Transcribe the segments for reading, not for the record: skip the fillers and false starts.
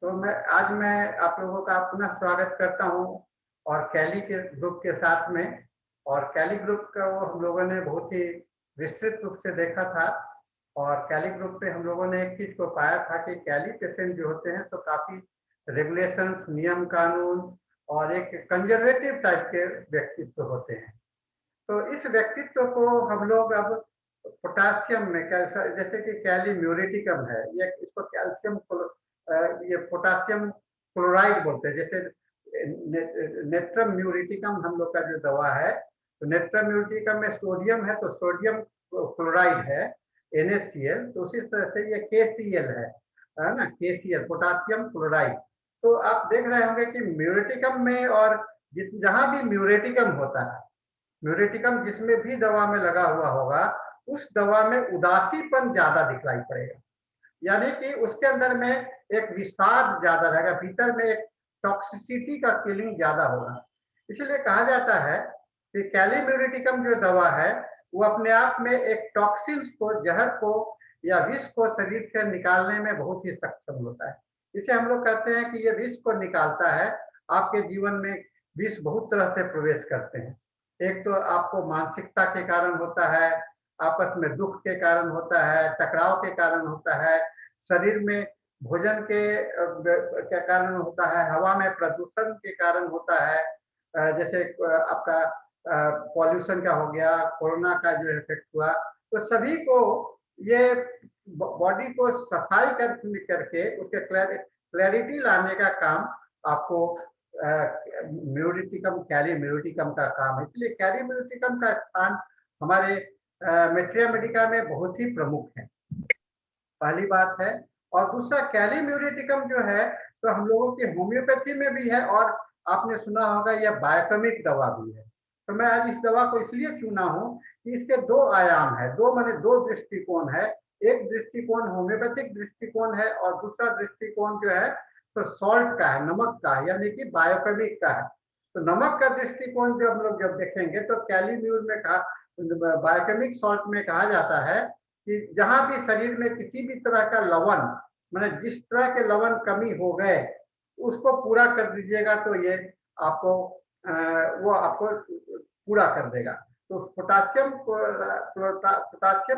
तो मैं आप लोगों का पुनः स्वागत करता हूं और कैली के ग्रुप के साथ में। और कैली ग्रुप का वो हम लोगों ने बहुत ही विस्तृत रूप से देखा था। और कैली ग्रुप पे हम लोगों ने एक चीज को पाया था कि कैली पेशेंट जो होते हैं तो काफी रेगुलेशंस, नियम कानून और एक कंजर्वेटिव टाइप के व्यक्तित्व होते हैं। तो इस व्यक्तित्व को हम लोग अब पोटासियम में, जैसे कि कैली म्यूरेटिकम है, ये इसको कैल्शियम, ये पोटासियम क्लोराइड बोलते हैं। जैसे नेट्रम म्यूरेटिकम हम लोग का जो दवा है, तो नेट्रम म्यूरेटिकम में सोडियम है, तो सोडियम क्लोराइड है NaCl, तो उसी तरह से ये KCl है ना, KCl पोटासियम क्लोराइड। तो आप देख रहे होंगे कि म्यूरेटिकम में और जहां भी म्यूरेटिकम होता है, म्यूरेटिकम जिसमें भी दवा में लगा हुआ होगा, उस दवा में उदासीपन ज्यादा दिखलाई पड़ेगा। यानी कि उसके अंदर में एक विषाद ज्यादा रहेगा, भीतर में एक टॉक्सिसिटी का फीलिंग ज्यादा होगा। इसलिए कहा जाता है कि कैलीम्यूरेटिकम जो दवा है वो अपने आप में एक टॉक्सिन्स को, जहर को या विष को शरीर से निकालने में बहुत ही सक्षम होता है। इसे हम लोग कहते हैं कि ये विष को निकालता है। आपके जीवन में विष बहुत तरह से प्रवेश करते हैं। एक तो आपको मानसिकता के कारण होता है, आपस में दुख के कारण होता है, टकराव के कारण होता है, शरीर में भोजन के कारण होता है, हवा में प्रदूषण के कारण होता है, जैसे आपका पॉल्यूशन का हो गया, कोरोना का जो इफेक्ट हुआ, तो सभी को ये बॉडी को सफाई करके उसके क्लैरिटी लाने का काम आपको म्यूरेटिकम, कैली म्यूरेटिकम का काम है। इसलिए कैली म्यूरेटिकम का स्थान हमारे मैट्रिया मेडिका में बहुत ही प्रमुख है, पहली बात है। और दूसरा, कैली म्यूरेटिकम जो है तो हम लोगों की होम्योपैथी में भी है, और आपने सुना होगा यह बायोकेमिक दवा भी है। तो मैं आज इस दवा को इसलिए चुना हूं कि इसके दो आयाम है, दो दृष्टिकोण है। एक दृष्टिकोण होम्योपैथिक दृष्टिकोण है और दूसरा दृष्टिकोण जो है तो सॉल्ट का है, नमक का है, यानी कि बायोकेमिक का है। तो नमक का दृष्टिकोण जो हम लोग जब देखेंगे तो कैली म्यूर में कहा, बायोकेमिक सॉल्ट में कहा जाता है कि जहां भी शरीर में किसी भी तरह का लवण, मैंने जिस तरह के लवण कमी हो गए उसको पूरा कर दीजिएगा तो ये आपको वो आपको पूरा कर देगा। तो पोटासियम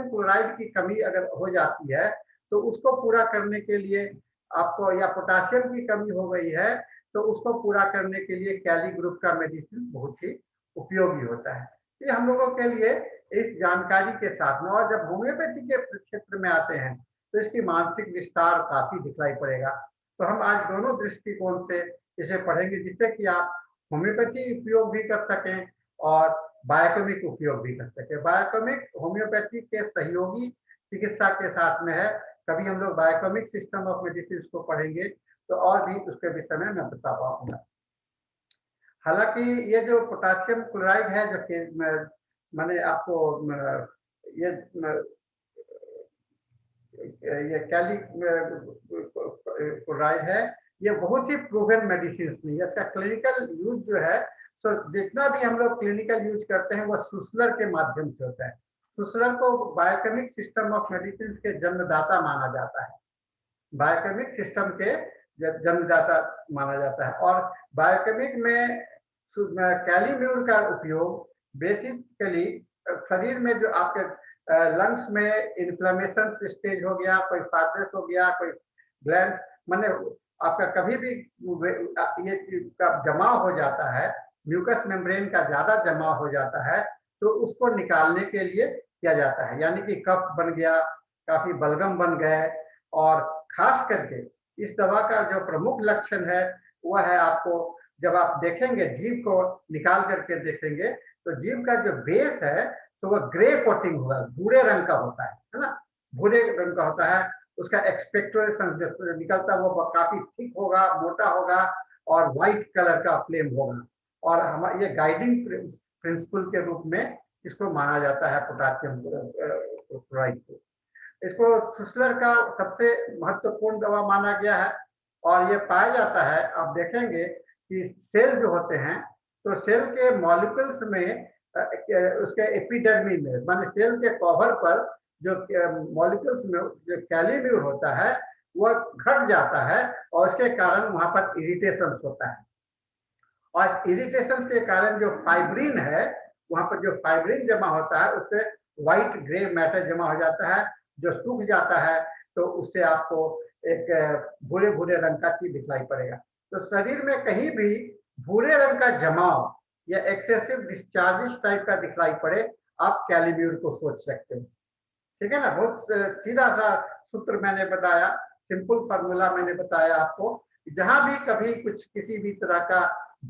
क्लोराइड की कमी अगर हो जाती है तो उसको पूरा करने के लिए आपको, या पोटासियम की कमी हो गई है तो उसको पूरा करने के लिए कैली ग्रुप का मेडिसिन बहुत ही उपयोगी होता है। ये हम लोगों के लिए इस जानकारी के साथ में, और जब होम्योपैथी के क्षेत्र में आते हैं तो इसकी मानसिक विस्तार काफी दिखलाई पड़ेगा। तो हम आज दोनों दृष्टिकोण से इसे पढ़ेंगे, जिससे कि आप होम्योपैथी उपयोग भी कर सकें और बायोकेमिक उपयोग भी कर सकें। बायोकेमिक होम्योपैथी के सहयोगी चिकित्सा के साथ में है। कभी हम लोग बायोकेमिक सिस्टम ऑफ मेडिसिन को पढ़ेंगे तो और भी उसके विषय में मैं बता पाऊंगा। हालांकि ये जो पोटासियम क्लोराइड है, जो कि मैंने आपको ये कैली क्लोराइड है, ये बहुत ही प्रूवन मेडिसिन नहीं है। इसका क्लिनिकल यूज जो है, तो जितना भी हम लोग क्लिनिकल यूज करते हैं वो सुसलर के माध्यम से होता है। सुसलर को बायोकेमिक सिस्टम ऑफ मेडिसिन के जन्मदाता माना जाता है, बायोकेमिक सिस्टम के जन्मदाता माना जाता है। और बायोकेमिक में कैलीम्यूर का उपयोग बेसिकली शरीर में जो आपके लंग्स में इन्फ्लेमेशन स्टेज हो गया, कोई फाइब्रस हो गया, कोई ग्लैंड, माने आपका कभी भी ये का जमाव हो जाता है, म्यूकस मेम्ब्रेन का ज्यादा जमाव हो जाता है, तो उसको निकालने के लिए किया जाता है। यानी कि कफ बन गया, काफी बलगम बन गए। और खास करके इस दवा का जो प्रमुख लक्षण है वह है, आपको जब आप देखेंगे जीभ को निकाल करके देखेंगे तो जीभ का जो बेस है तो वह ग्रे कोटिंग होगा, भूरे रंग का होता है ना, भूरे रंग का होता है। उसका एक्सपेक्टोरेशन जो निकलता है वो काफी थिक होगा, मोटा होगा और व्हाइट कलर का फ्लेम होगा। और हमारे ये गाइडिंग प्रिंसिपल के रूप में इसको माना जाता है पोटासियम क्लोराइड को। इसको सुसलर का सबसे महत्वपूर्ण दवा माना गया है। और ये पाया जाता है, आप देखेंगे कि सेल जो होते हैं तो सेल के मॉलिक्यूल्स में, उसके एपिडर्मी में, माने सेल के कवर पर जो मॉलिक्यूल्स में जो कैलीम्यूर होता है वह घट जाता है और उसके कारण वहां पर इरिटेशन होता है। और इरिटेशन के कारण जो फाइब्रिन है, वहां पर जो फाइब्रिन जमा होता है उससे व्हाइट ग्रे मैटर जमा हो जाता है, जो सूख जाता है, तो उससे आपको एक भूरे भूरे रंग का चीज दिखलाई पड़ेगा। तो शरीर में कहीं भी भूरे रंग का जमाव या एक्सेसिव डिस्चार्जिस टाइप का दिखलाई पड़े, आप कैलीम्यूर को सोच सकते हो। ठीक है ना, बहुत सीधा सा सूत्र मैंने बताया, सिंपल फार्मूला मैंने बताया आपको। जहां भी कभी कुछ किसी भी तरह का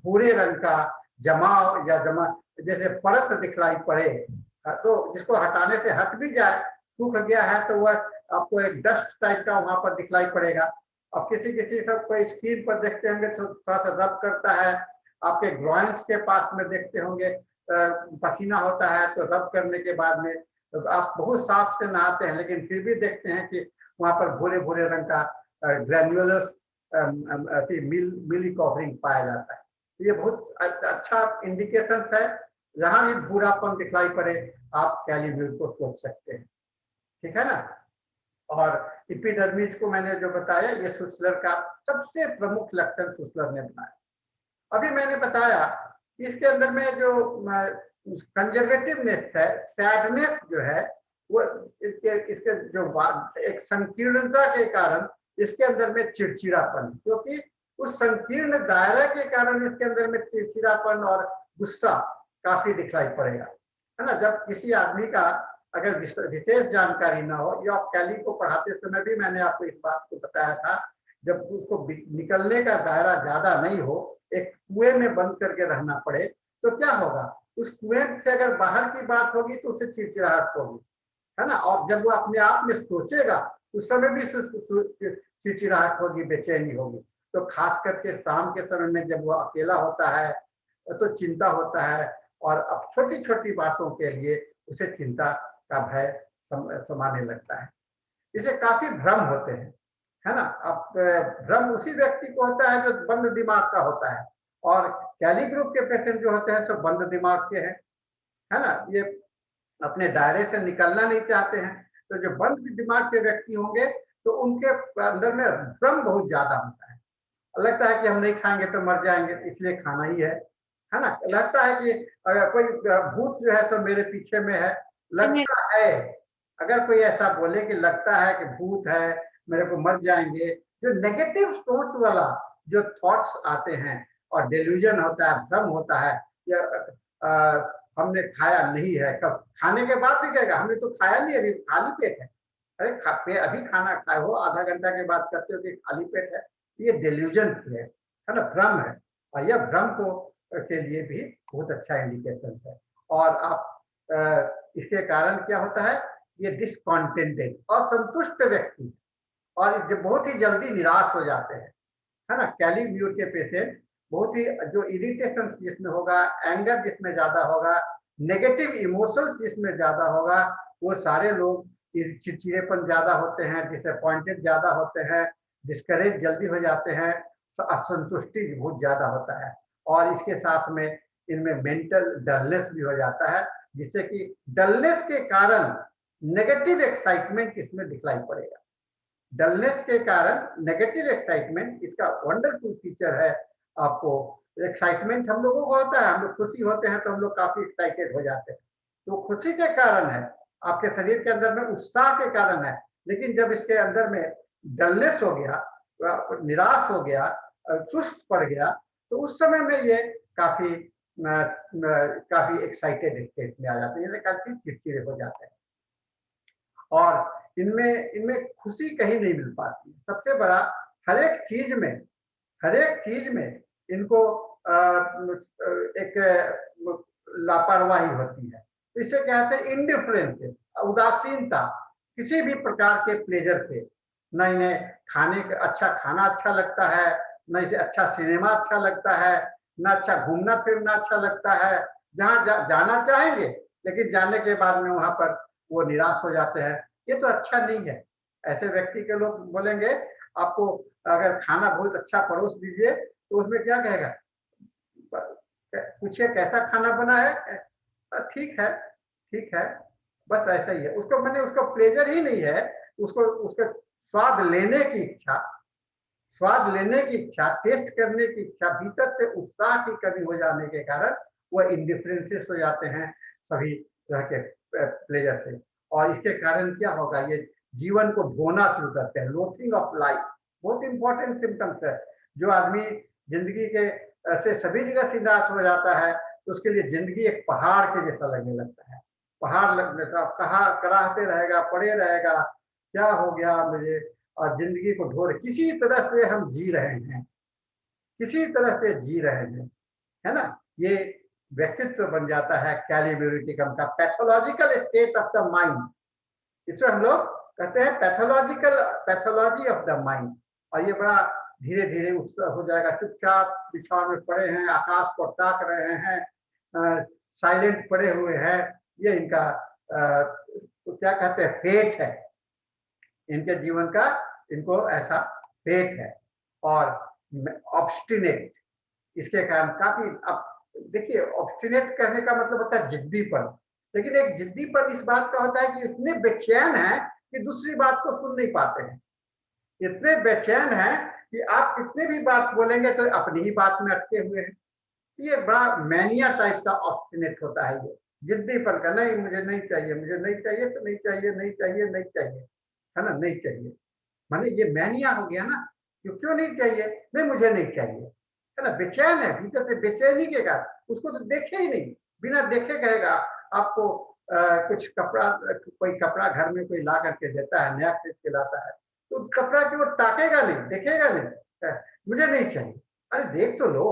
भूरे रंग का जमाव या जमा जैसे परत दिखलाई पड़े, तो जिसको हटाने से हट भी जाए, सूख गया है, तो वह आपको एक डस्ट टाइप का वहां पर दिखलाई पड़ेगा। अब किसी किसी सब कोई स्क्रीन पर देखते होंगे तो थोड़ा सा रब करता है, आपके ग्रॉइंस के पास में देखते होंगे पसीना होता है, तो रब करने के बाद में तो आप बहुत साफ से नहाते हैं, लेकिन फिर भी देखते हैं कि वहां पर भूरे भूरे रंग का ग्रैन्युलस मिली कवरिंग पाया जाता है। ये बहुत अच्छा इंडिकेशन है। जहां भी भूरापन दिखलाई पड़े, आप कैलीम्यूर को सोच सकते हैं। ठीक है ना। और एपिडर्मिस को मैंने जो बताया, ये सुसलर का सबसे प्रमुख लक्षण सुसलर ने बनाया। अभी मैंने बताया इसके अंदर में जो कंजर्वेटिवनेस है, सैडनेस जो है, वो इसके जो एक संकीर्णता के कारण इसके अंदर में चिड़चिड़ापन, क्योंकि उस संकीर्ण दायरा के कारण इसके अंदर में चिड़चिड़ापन और गुस्सा काफी दिखलाई पड़ेगा, है ना। जब किसी आदमी का अगर विशेष जानकारी ना हो, या कैली को पढ़ाते समय भी मैंने आपको इस बात को बताया था, जब उसको निकलने का दायरा ज्यादा नहीं हो, एक कुएं में बंद करके रहना पड़े, तो क्या होगा, उस कुएं से अगर बाहर की बात होगी तो उसे चिड़चिड़ाहट होगी, है ना। और जब वो अपने आप में सोचेगा, उस समय भी चिड़चिड़ाहट होगी, बेचैनी होगी। तो खास करके शाम के समय में जब वो अकेला होता है, तो चिंता होता है, और अब छोटी छोटी बातों के लिए उसे चिंता का भय समाने लगता है। इसे काफी भ्रम होते हैं, है ना। अब भ्रम उसी व्यक्ति को होता है जो बंद दिमाग का होता है, और कैली ग्रुप के पेशेंट जो होते हैं सब बंद दिमाग के हैं, है ना। ये अपने दायरे से निकलना नहीं चाहते हैं। तो जो बंद दिमाग के व्यक्ति होंगे, तो उनके अंदर में भ्रम बहुत ज्यादा होता है। लगता है कि हम नहीं खाएंगे तो मर जाएंगे, इसलिए खाना ही है ना। लगता है कि अगर कोई भूत जो है तो मेरे पीछे में है, लगता है। अगर कोई ऐसा बोले कि लगता है कि भूत है, मेरे को मर जाएंगे, जो नेगेटिव सोच वाला जो थॉट्स आते हैं, और डेल्यूजन होता है, भ्रम होता है, या हमने खाया नहीं है, कब खाने के बाद भी कहेगा हमने तो खाया नहीं, अभी खाली पेट है। अरे अभी खाना खाए हो, आधा घंटा के बाद कहते हो कि खाली पेट है। ये डेल्यूजन है ना, भ्रम है। और यह भ्रम को के लिए भी बहुत अच्छा इंडिकेशन है। और आप इसके कारण क्या होता है, ये डिसकॉन्टेंटेड, असंतुष्ट व्यक्ति, और जो बहुत ही जल्दी निराश हो जाते हैं, है ना। कैलीम्यूर के पेशेंट बहुत ही जो इरिटेशन जिसमें होगा, एंगर जिसमें ज्यादा होगा, नेगेटिव इमोशंस जिसमें ज्यादा होगा, वो सारे लोग चिड़चिड़ेपन ज्यादा होते हैं, डिसअपॉइंटेड ज्यादा होते हैं, डिस्करेज जल्दी हो जाते हैं, असंतुष्टि बहुत ज्यादा होता है। और इसके साथ में इनमें मेंटल डलनेस भी हो जाता है, जिससे कि डलनेस के कारण नेगेटिव एक्साइटमेंट इसमें दिखलाई पड़ेगा। डलनेस के कारण नेगेटिव एक्साइटमेंट, इसका वंडरफुल फीचर है। आपको एक्साइटमेंट हम लोगों को होता है, हम लोग खुशी होते हैं तो हम लोग काफी एक्साइटेड हो जाते हैं, तो खुशी के कारण है, आपके शरीर के अंदर में उत्साह के कारण है। लेकिन जब इसके अंदर में डलनेस हो गया, निराश हो गया, सुस्त पड़ गया, तो उस समय में ये काफी काफी एक्साइटेड स्टेट में आ जाते हैं, काफी चिड़चिड़े हो जाते हैं, और इनमें इनमें खुशी कहीं नहीं मिल पाती। सबसे बड़ा, हर एक चीज में इनको एक लापरवाही होती है। इसे कहते हैं इंडिफरेंस, उदासीनता, किसी भी प्रकार के प्लेजर से। न इन्हें खाने का अच्छा खाना अच्छा लगता है, न इसे अच्छा सिनेमा अच्छा लगता है, न अच्छा घूमना फिरना अच्छा लगता है। जहाँ जाना चाहेंगे, लेकिन जाने के बाद में वहां पर वो निराश हो जाते हैं, ये तो अच्छा नहीं है। ऐसे व्यक्ति के लोग बोलेंगे, आपको अगर खाना बहुत अच्छा परोस दीजिए तो उसमें क्या कहेगा, पूछिए कैसा खाना बना है, ठीक है, ठीक है, बस ऐसा ही है। उसको मैंने उसको प्लेजर ही नहीं है, उसको उसके स्वाद लेने की इच्छा, स्वाद लेने की इच्छा, टेस्ट करने की इच्छा, भीतर से उत्साह की कमी हो जाने के कारण वह इंडिफरेंसेस हो जाते हैं सभी तरह के प्लेजर से। और इसके कारण क्या होगा, ये जीवन को ढोना शुरू करते हैं, लोथिंग ऑफ लाइफ। बहुत इंपॉर्टेंट सिम्टम्स है। जो आदमी जिंदगी के से सभी जगह से निराश हो जाता है तो उसके लिए जिंदगी एक पहाड़ के जैसा लगने लगता है। पहाड़ लगने का कहा कराहते रहेगा, पड़े रहेगा, क्या हो गया मुझे, और जिंदगी को ढो रहे, किसी तरह से हम जी रहे हैं, किसी तरह से जी रहे हैं, है ना। ये व्यक्तित्व बन जाता है कैलिब्यूरिटिकम का, pathological state of the mind. इसे हम लोग कहते हैं pathological, pathology of the mind. और ये बड़ा धीरे धीरे हो जाएगा। चुपचाप बिछाव में पड़े हैं, आकाश को ताक रहे हैं, साइलेंट पड़े हुए हैं। ये इनका तो क्या कहते हैं, फेट है इनके जीवन का, इनको ऐसा फेट है। और ऑब्स्टिनेट, इसके कारण काफी, अब देखिए ऑब्स्टिनेट कहने का मतलब होता है जिद्दीपन, लेकिन एक जिद्दीपन इस बात का होता है कि इतने बेचैन है कि दूसरी बात को सुन नहीं पाते हैं, इतने बेचैन है कि आप कितने भी बात बोलेंगे तो अपनी ही बात में अटके हुए हैं। ये बड़ा मैनिया टाइप का ऑब्स्टिनेट होता है, ये जिद्दीपन का, नहीं मुझे नहीं चाहिए, मुझे नहीं चाहिए तो नहीं चाहिए, नहीं चाहिए नहीं चाहिए, है ना, नहीं चाहिए। माने ये मैनिया हो गया ना, क्यों नहीं चाहिए, नहीं मुझे नहीं चाहिए, है ना, बेचैन है, भीतर से बेचैनी के कारण, उसको तो देखे ही नहीं, बिना देखे कहेगा आपको कुछ कपड़ा, कोई कपड़ा घर में कोई ला करके देता है, नया खरीद के लाता है, तो कपड़ा की वो ताकेगा नहीं, देखेगा नहीं, मुझे नहीं चाहिए। अरे देख तो लो,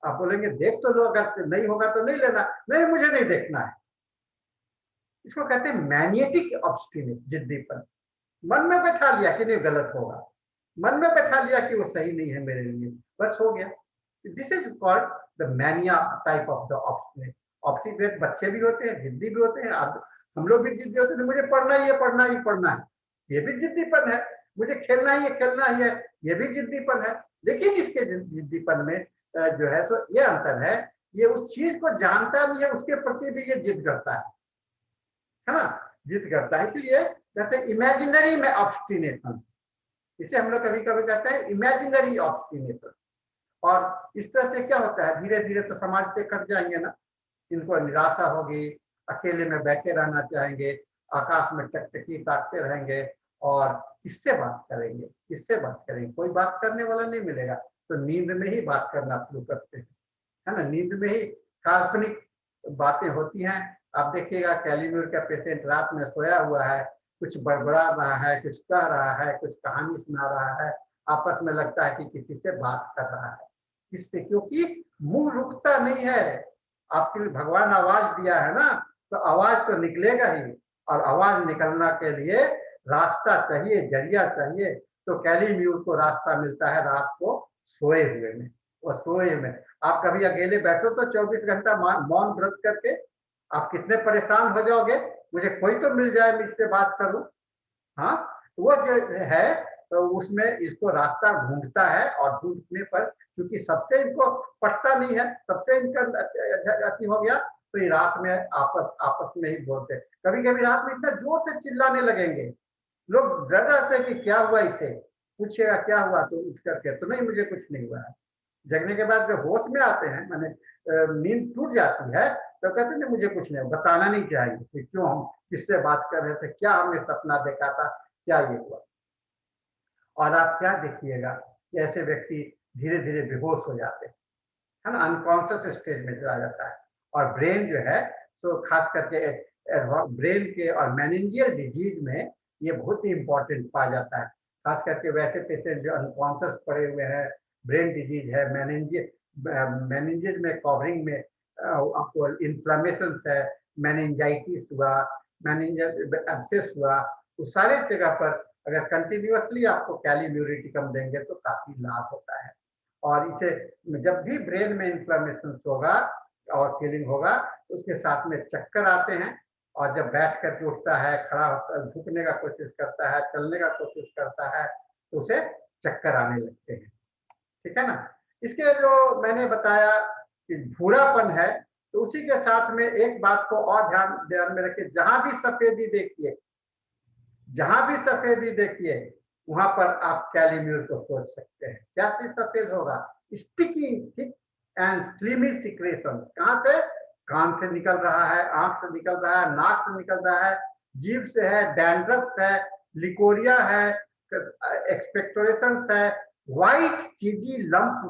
आप बोलेंगे देख तो लो, अगर नहीं होगा तो नहीं लेना, नहीं मुझे नहीं देखना है। इसको कहते हैं मैग्नेटिक ऑब्स्टिनेट, जिद्दीपन। मन में बैठा लिया कि नहीं गलत होगा, मन में बैठा लिया कि वो सही नहीं है मेरे लिए, बस हो गया। This is called the mania type of the obstinate. Obstinate बच्चे भी होते हैं, जिद्दी भी होते हैं, अब हम लोग भी जिद्दी होते हैं, मुझे पढ़ना ही है, पढ़ना ही पढ़ना है, ये भी जिद्दीपन है। मुझे खेलना ही है, खेलना ही है, ये भी जिद्दीपन है। लेकिन इसके जिद्दीपन में जो है तो ये अंतर है, ये उस चीज को जानता नहीं है, उसके प्रति भी ये जिद करता है ना, जिद करता है। इसलिए कहते हैं इमेजिनरी में ऑब्स्टिनेशन, इसे हम लोग कभी कभी कहते हैं इमेजिनरी ऑब्स्टिनेशन। और इस तरह से क्या होता है, धीरे धीरे तो समाज से कट जाएंगे ना, इनको निराशा होगी, अकेले में बैठे रहना चाहेंगे, आकाश में टकटकी ताकते रहेंगे, और किससे बात करेंगे, किससे बात करेंगे, कोई बात करने वाला नहीं मिलेगा, तो नींद में ही बात करना शुरू करते हैं, है ना, नींद में ही काल्पनिक बातें होती हैं। आप देखिएगा कैलिब्यूर का पेशेंट रात में सोया हुआ है, कुछ बड़बड़ा रहा है, कुछ कह रहा है, कुछ कहानी सुना रहा है, आपस में लगता है कि किसी से बात कर रहा है, किससे, क्योंकि मुंह रुकता नहीं है। आपके लिए भगवान आवाज दिया है ना, तो आवाज तो निकलेगा ही, और आवाज निकलना के लिए रास्ता चाहिए, जरिया चाहिए। तो कैलिब्यूर को रास्ता मिलता है रात को सोए हुए में, और सोए में आप कभी अकेले बैठो तो 24 घंटा मौन व्रत करके आप कितने परेशान हो जाओगे, मुझे कोई तो मिल जाए, मैं इससे बात करूं। हाँ, वो जो है तो उसमें इसको रास्ता ढूंढता है, और ढूंढने पर क्योंकि सबसे इनको पटता नहीं है, सबसे इनका अति हो गया, तो ये रात में आपस आपस में ही बोलते। कभी कभी रात में इतना जोर से चिल्लाने लगेंगे, लोग डर जाते हैं कि क्या हुआ, इसे पूछेगा क्या हुआ तो उठ करके, तो नहीं मुझे कुछ नहीं हुआ है। जगने के बाद जब होश में आते हैं, माने नींद टूट जाती है, तो कहते हैं मुझे कुछ नहीं, बताना नहीं चाहिए कि क्यों हम किससे बात कर रहे थे, क्या हमने सपना देखा था, क्या ये हुआ। और आप क्या देखिएगा, ऐसे व्यक्ति धीरे धीरे बेहोश हो जाते हैं, है ना, अनकॉन्शियस स्टेज में चला जाता है। और ब्रेन जो है तो खास करके ब्रेन के और मेनिंजियल डिजीज में ये बहुत ही इंपॉर्टेंट पाया जाता है। खास करके वैसे पेशेंट जो अनकॉन्शियस पड़े हुए हैं, ब्रेन डिजीज है, मेनिंजेज में कवरिंग में आपको इन्फ्लामेशन है, मेनिंजाइटिस हुआ, मेनिंजल एब्सेस हुआ, उस सारे जगह पर अगर कंटिन्यूअसली आपको कैलिब्यूरेटिकम देंगे तो काफी लाभ होता है। और इसे जब भी ब्रेन में इन्फ्लामेशन होगा और फीलिंग होगा, तो उसके साथ में चक्कर आते हैं, और जब बैठ करके उठता है, खड़ा होकर झुकने का कोशिश करता है, चलने का कोशिश करता है, तो उसे चक्कर आने लगते हैं, ठीक है ना। इसके जो मैंने बताया कि भूरापन है, तो उसी के साथ में एक बात को और ध्यान में रखिए, जहां भी सफेदी देखिए, जहां भी सफेदी देखिए, वहां पर आप कैलीम्यूर को सोच सकते हैं। कैसे सफेद होगा? Sticky thick and slimy secretion. कहां से? कान से निकल रहा है, आंख से निकल रहा है, नाक से निकल रहा है, जीभ से है, डैंड्रफ है, लिकोरिया है, एक्सपेक्टोरेशन है, व्हाइट चीजी लंप,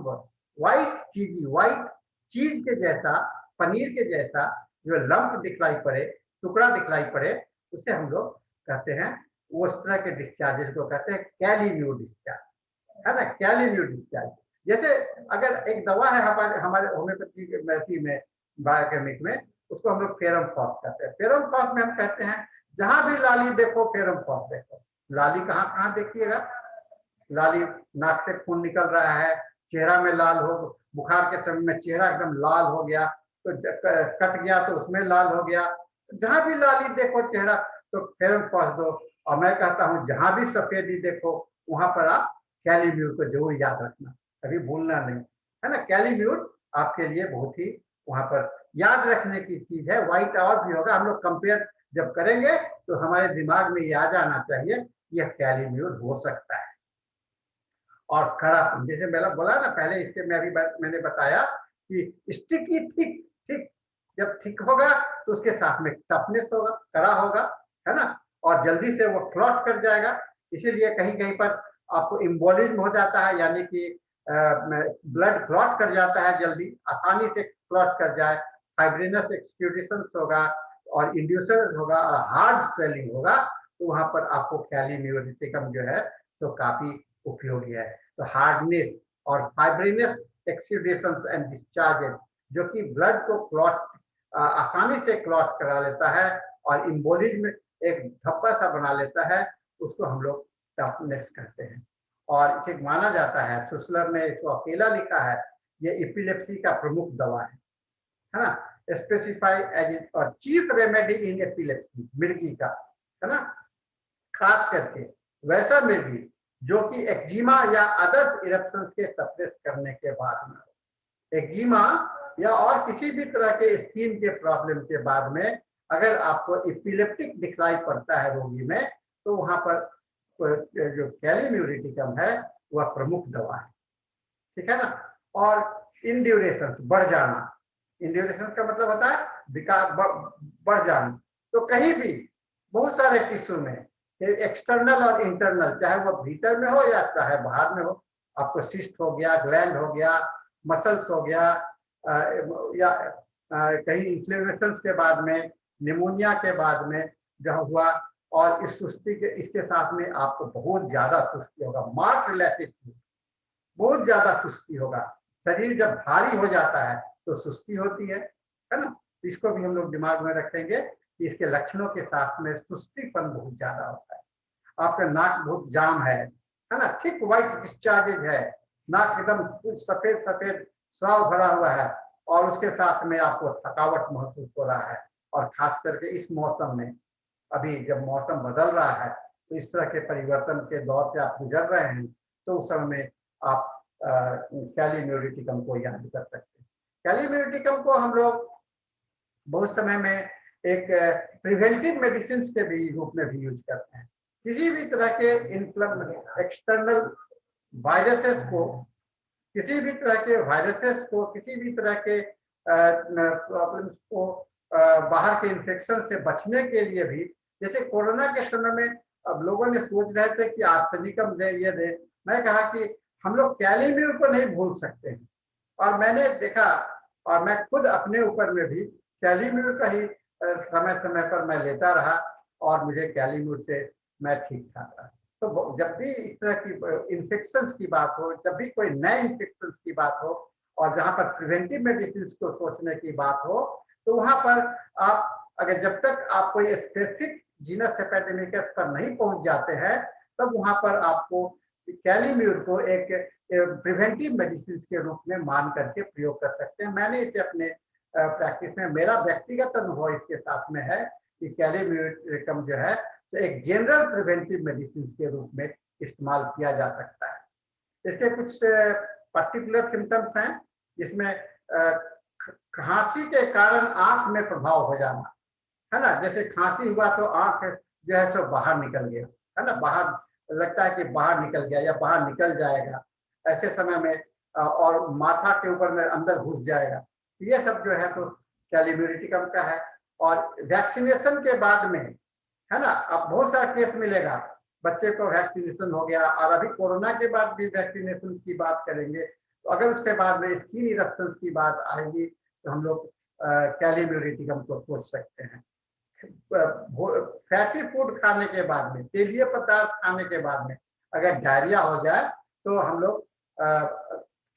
व्हाइट चीजी, व्हाइट चीज के जैसा, पनीर के जैसा जो लंप दिखलाई पड़े, टुकड़ा दिखलाई पड़े, उसे हम लोग कहते हैं, उस तरह के डिस्चार्जेस को कहते हैं कैलीम्यूर डिस्चार्ज, है ना, कैलीम्यूर डिस्चार्ज। जैसे अगर एक दवा है हमारे होम्योपैथी में, बायोकेमिक में, उसको हम लोग फेरम फॉस कहते हैं। फेरम फॉस में हम कहते हैं जहां भी लाली देखो फेरम फॉस देखो। लाली कहाँ कहाँ देखिएगा? लाली, नाक से खून निकल रहा है, चेहरा में लाल हो, बुखार के समय में चेहरा एकदम लाल हो गया, तो कट गया तो उसमें लाल हो गया, जहां भी लाली देखो चेहरा तो फेरम फॉस दो। और मैं कहता हूं जहां भी सफेदी देखो वहां पर आप कैलीम्यूर को जरूर याद रखना, कभी भूलना नहीं, है ना। कैलीम्यूर आपके लिए बहुत ही वहां पर याद रखने की चीज है। व्हाइट और भी होगा, हम लोग कंपेयर जब करेंगे तो हमारे दिमाग में ये आ जाना चाहिए यह कैलीम्यूर हो सकता है। और कड़ापन, जैसे मैंने बोला ना पहले, इसके में अभी मैंने बताया कि स्टिकी थिक, थिक जब थिक होगा तो उसके साथ में टफनेस होगा, कड़ा होगा, है ना, और जल्दी से वो क्लॉट कर जाएगा। इसीलिए कहीं कहीं पर आपको इम्बोलिज्म हो जाता है, यानी कि ब्लड क्लॉट कर जाता है, जल्दी आसानी से क्लॉट कर जाए, फाइब्रिनस एक्सक्यूडेशन होगा और इंड्यूसर होगा और हार्ड स्वेलिंग होगा, तो वहां पर आपको कैलीम्यूरिटिकम जो है तो काफी उपयोगी है। तो हार्डनेस और फाइब्रिनस एक्सक्यूडेशन एंड डिस्चार्जेस, जो कि ब्लड को क्लॉट आसानी से क्लॉट करा लेता है और इम्बोलिज्म एक धब्बा सा बना लेता है, उसको हम लोग टफनेस कहते हैं। और इसे माना जाता है, सुसलर ने इसको अकेला लिखा है, ये एपिलेप्सी का प्रमुख दवा है ना, स्पेसिफाई एज और चीफ रेमेडी इन एपिलेप्सी, मिर्गी का, है ना, खास करके वैसा मिर्गी जो कि एक्जिमा या अदर इरप्शन के सप्रेस करने के बाद में, एक्जिमा या और किसी भी तरह के स्किन के प्रॉब्लम के बाद में अगर आपको एपिलेप्टिक दिखलाई पड़ता है रोगी में, तो वहां पर जो कैलीम्यूरिटिकम है वह प्रमुख दवा है, ठीक है ना। और इंड्यूरेशन, बढ़ जाना, इंड्यूरेशन का मतलब होता है विकास, बढ़ जाना। तो कहीं भी बहुत सारे टिश्यू में, एक्सटर्नल और इंटरनल, चाहे वो भीतर में हो या चाहे बाहर में हो, आपको सिस्ट हो गया, ग्लैंड हो गया, मसल्स हो गया, या कहीं इन्फ्लेमेशन के बाद में, निमोनिया के बाद में जहाँ हुआ, और इस सुस्ती के इसके साथ में आपको बहुत ज्यादा सुस्ती होगा, मार्क रिलेटेड, बहुत ज्यादा सुस्ती होगा। शरीर जब भारी हो जाता है तो सुस्ती होती है ना। इसको भी हम लोग दिमाग में रखेंगे कि इसके लक्षणों के साथ में सुस्तीपन बहुत ज्यादा होता है। आपका नाक बहुत जाम है ना, थिक व्हाइट डिस्चार्जेज है, नाक एकदम सफेद सफेद स्राव भरा हुआ है, और उसके साथ में आपको थकावट महसूस हो रहा है। और खास करके इस मौसम में, अभी जब मौसम बदल रहा है, तो इस तरह के परिवर्तन के दौर से आप गुजर रहे हैं, तो उस समय में आप कैलीम्यूरिटिकम को याद कर सकते हैं। कैलीम्यूरिटिकम को हम लोग बहुत समय में एक प्रिवेंटिव मेडिसिन के भी रूप में भी यूज करते हैं। किसी भी तरह के एक्सटर्नल वायरसेस को, किसी भी तरह के वायरसेस को, किसी भी तरह के प्रॉब्लम्स को, बाहर के इन्फेक्शन से बचने के लिए भी, जैसे कोरोना के समय में अब लोगों ने सोच रहे थे कि आर्सेनिकम दे, ये दे, मैं कहा कि हम लोग कैलीम्यूर को नहीं भूल सकते हैं। और मैंने देखा, और मैं खुद अपने ऊपर में भी कैलीम्यूर का ही समय समय पर मैं लेता रहा, और मुझे कैलीम्यूर से मैं ठीक ठाक रहा। तो जब भी इस तरह की इन्फेक्शन की बात हो, जब भी कोई नए इन्फेक्शन की बात हो, और जहाँ पर प्रिवेंटिव मेडिसिन को सोचने की बात हो, तो वहां पर आप अगर जब तक आप कोई स्पेसिफिक जीनस एपिडेमिकस पर नहीं पहुंच जाते हैं, तब वहां पर आपको कैलीम्यूर को एक प्रिवेंटिव मेडिसिन के रूप में मान करके प्रयोग कर सकते हैं। मैंने इसे अपने प्रैक्टिस में, मेरा व्यक्तिगत अनुभव इसके साथ में है कि कैलीम्यूरिटिकम जो है तो एक जनरल प्रिवेंटिव मेडिसिन के रूप में इस्तेमाल किया जा सकता है। इसके कुछ पर्टिकुलर सिम्टम्स हैं, जिसमें खांसी के कारण आंख में प्रभाव हो जाना, है ना, जैसे खांसी हुआ तो आंख जो है सो बाहर निकल गया, है ना, बाहर लगता है कि बाहर निकल गया या बाहर निकल जाएगा, ऐसे समय में और माथा के ऊपर में अंदर घुस जाएगा, ये सब जो है तो कैलिम्यूरिटिकम का है। और वैक्सीनेशन के बाद में, है ना, अब बहुत सारा केस मिलेगा, बच्चे को वैक्सीनेशन हो गया, और अभी कोरोना के बाद भी वैक्सीनेशन की बात करेंगे, तो अगर उसके बाद में स्किन इरप्शन की बात आएगी तो हम लोग कैलिम्यूरिटिकम को सोच सकते हैं। फैटी फूड खाने के बाद में, तेलीय पदार्थ खाने के बाद में अगर डायरिया हो जाए तो हम लोग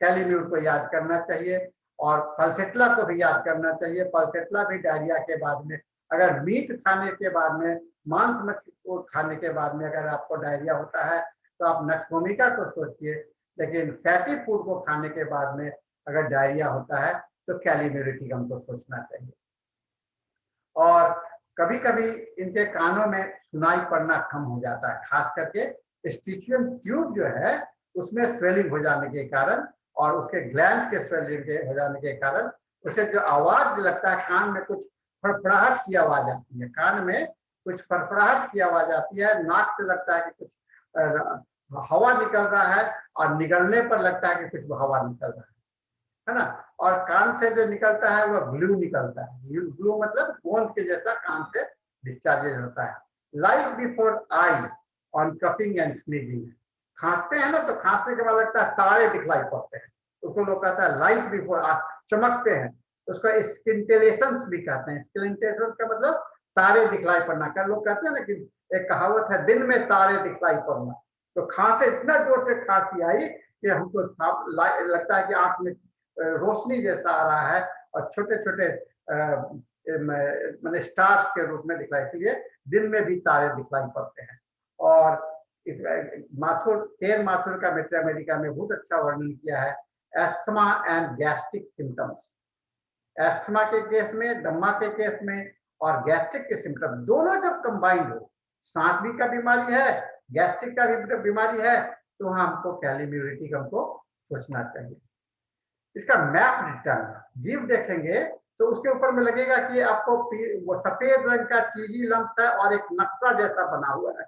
कैलिम्यूर को याद करना चाहिए, और पल्सेट्ला को भी याद करना चाहिए। पल्सेट्ला भी डायरिया के बाद में, अगर मीट खाने के बाद में, मांस मछली को खाने के बाद में अगर आपको डायरिया होता है तो आप नक्सोमिका को सोचिए, लेकिन फैटी फूड को खाने के बाद में अगर डायरिया होता है तो कैलिम्यूरिटिकम को सोचना चाहिए। और कभी कभी इनके कानों में सुनाई पड़ना कम हो जाता है, खास करके स्टिचियम ट्यूब जो है उसमें स्वेलिंग हो जाने के कारण और उसके ग्लैंड्स के स्वेलिंग के हो जाने के कारण उसे जो आवाज लगता है, कान में कुछ फड़फड़ाहट की आवाज आती है, कान में कुछ फड़फड़ाहट की आवाज आती है, नाक से लगता है कि कुछ हवा निकल रहा है, और निकलने पर लगता है कि कुछ हवा निकल रहा है ना। और कान से जो निकलता है वो ग्लू निकलता है, ग्लू मतलब गोंद के जैसा कान से डिस्चार्ज होता है। Light before I on coughing and sneezing, खांसते हैं ना तो खांसने के बाद लगता है तारे दिखलाई पड़ते हैं, उसको लोग कहता है लाइट बिफोर आई, चमकते हैं, उसका स्किंटेलेशंस भी कहते हैं। स्किंटेलेशन का मतलब तारे दिखलाई पड़ना, क्या लोग कहते हैं ना कि एक कहावत है, दिन में तारे दिखलाई पड़ना। तो खांसे, इतना जोर से खांसी आई कि हमको लगता है कि आंख में रोशनी जैसा आ रहा है, और छोटे छोटे मैंने स्टार्स के रूप में दिखलाई, इसलिए दिन में भी तारे दिखलाई पड़ते हैं। और माथुर, केन माथुर का मित्र अमेरिका में बहुत अच्छा वर्णन किया है, asthma and gastric symptoms. Asthma के केस में, दम्मा के केस में, और गैस्ट्रिक के सिम्टम दोनों जब कंबाइंड हो, सांस भी का बीमारी है, गैस्ट्रिक का भी बीमारी है, तो वहां हमको कैलिम्यूरिटिकम को सोचना चाहिए। इसका मैप रिटर्न जीव देखेंगे तो उसके ऊपर में लगेगा कि आपको वो सफेद रंग का चीजी लम्प है और एक नक्शा जैसा बना हुआ है,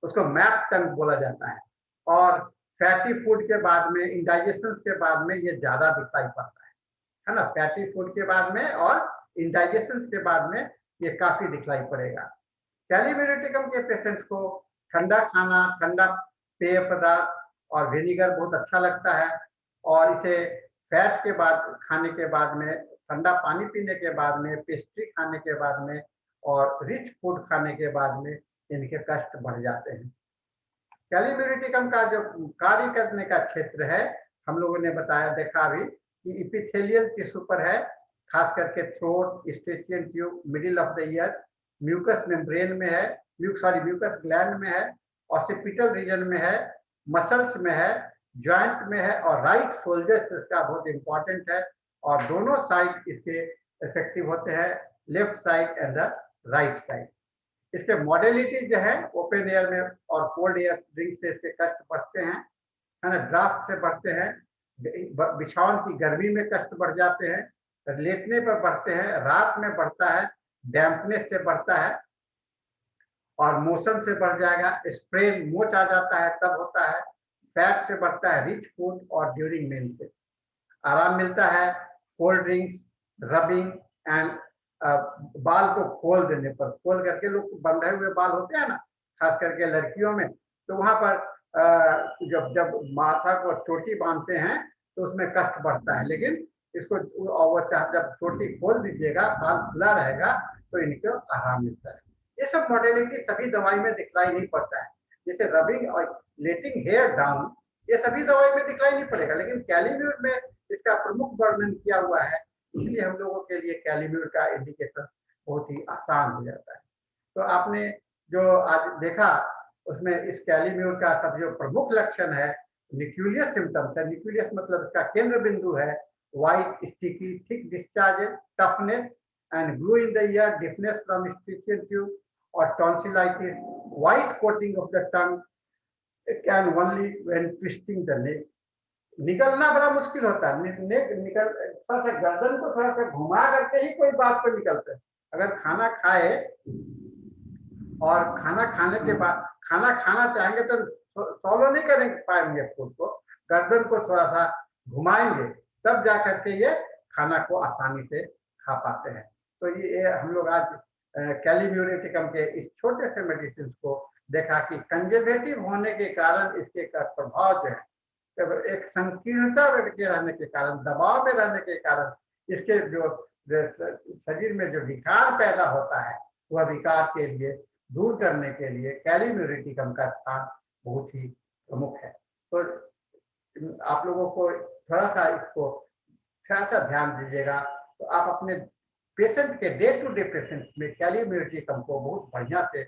उसको मैप टंग बोला जाता है। और फैटी फूड के बाद में, इंडाइजेशन के बाद में ये ज्यादा दिखाई पड़ता है ना, फैटी फूड के बाद में और इंडाइजेशन के बाद में ये काफी दिखलाई पड़ेगा। कैलिम्यूरिटिकम के पेशेंट को ठंडा खाना, ठंडा पेय पदार्थ और विनीगर बहुत अच्छा लगता है, और इसे फैट के बाद खाने के बाद में, ठंडा पानी पीने के बाद में, पेस्ट्री खाने के बाद में, और रिच फूड खाने के बाद में इनके कष्ट बढ़ जाते हैं। कैलिम्यूरिटिकम का जो कार्य करने का क्षेत्र है, हम लोगों ने बताया, देखा अभी कि इपिथेलियल टिश्यू पर है, खास करके throat, eustachian tube, middle of the ear, mucus membrane में है, म्यूकस ग्लैंड में है, ऑसिपिटल रीजन में है, मसल्स में है, ज्वाइंट में है, और राइट शोल्डर इसका बहुत इंपॉर्टेंट है, और दोनों साइड इसके इफेक्टिव होते हैं, left side and the right side. इसके मॉडलिटी जो है, ओपन एयर में और कोल्ड एयर ड्रिंक से इसके कष्ट बढ़ते हैं, है ना, ड्राफ्ट से बढ़ते हैं, बिछावन की गर्मी में कष्ट बढ़ जाते हैं, लेटने पर बढ़ते हैं, रात में बढ़ता है, डैम्पनेस से बढ़ता है, और मोशन से बढ़ जाएगा, स्प्रेन मोच आ जाता है तब होता है, फैट से बढ़ता है, रिच फूड, और ड्यूरिंग मेन से आराम मिलता है, कोल्ड ड्रिंक्स, रबिंग एंड बाल को खोल देने पर, खोल करके लोग बंधे हुए बाल होते हैं ना, खास करके लड़कियों में, तो वहां पर जब माथा को चोटी बांधते हैं तो उसमें कष्ट बढ़ता है, लेकिन इसको जब चोटी खोल दीजिएगा, बाल खुला रहेगा, तो इनको आराम मिलता है। ये सब मॉडलिटी सभी दवाई में दिखलाई नहीं पड़ता है, जैसे रबिंग और लेटिंग हेयर डाउन, ये सभी दवाई में दिखलाई नहीं पड़ेगा, लेकिन कैलिम्यूर में इसका प्रमुख वर्णन किया हुआ है, इसलिए हम लोगों के लिए कैलिम्यूर का इंडिकेशन बहुत ही आसान हो जाता है। तो आपने जो आज देखा उसमें इस कैलिम्यूर का सब जो प्रमुख लक्षण है, न्यूक्लियस सिम्टम्स है, न्यूक्लियस मतलब इसका केंद्र बिंदु है, white sticky thick discharge, toughness and glue in the ear, deafness from eustachian tube, और tonsillitis, white coating of the tongue can only when twisting the neck. निकलना बड़ा मुश्किल होता है, निकल थोड़ा सा गर्दन को थोड़ा सा घुमा करके ही कोई बात को निकलता है। अगर खाना खाए और खाना खाने के बाद खाना खाना चाहेंगे तो फॉलो नहीं करेंगे पाएंगे फूड को, गर्दन को थोड़ा सा घुमाएंगे, तब जा करके ये खाना को आसानी से खा पाते हैं। तो ये हम लोग आज कैलीम्यूरेटिकम के इस छोटे से मेडिसिन को देखा कि कंजर्वेटिव होने के कारण इसके प्रभाव जो है, एक संकीर्णता के रहने के कारण, दबाव में रहने के कारण इसके जो शरीर में जो विकार पैदा होता है, वह विकार के लिए दूर करने के लिए कैलीम्यूरेटिकम का स्थान बहुत ही प्रमुख है। तो आप लोगों को थोड़ा सा इसको थोड़ा सा ध्यान दीजिएगा, तो आप अपने पेशेंट के डे टू डे पेशेंट में कैलीम्यूरेटिकम को बहुत बढ़िया से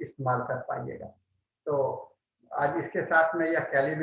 इस्तेमाल कर पाइएगा। तो आज इसके साथ में यह कैली